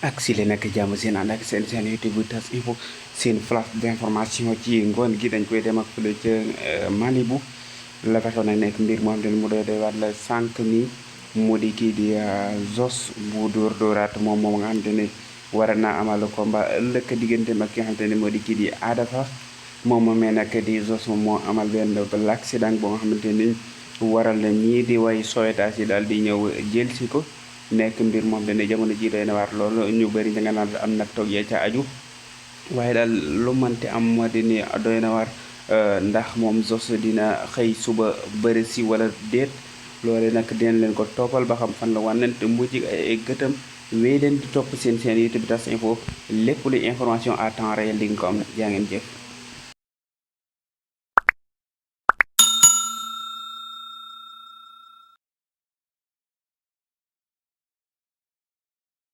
ak si leen ak jàmm seen ànd ak seen YouTube bu tas info seen flash d'information ci ngoon gi dañ koy dem ak fële ca Malibu la fa xew nag nekk mbir moo xam ne mu doy waat la sànq ni moo di kii di Zoss bu dóor dóoraat moom nga xamante ne war naa amal combat ëllëg digganteem ak ki nga xamante ne moo di kii di Ada Fass moom moomee nag di Zoss moom moo amal benn l'accident boo nga xamante ni waral na ñii di way Sowetaas yi daal di ñëw jël si ko nekk mbir moom dana jamono ji doy na waar loolu ñu bëri da nga naan am nag toog yee ca aju waaye daal lu mënti am moo di ni doy na waar ndax moom Zoss dina xëy suba bëri si wala déet loole nag dinañ leen ko toppal ba xam fan la wànnante mujj ay gëtam wéy leen di topp seen YouTube Tas Info lépp lu information à temps réel di nga ko am jaa ngeen jëf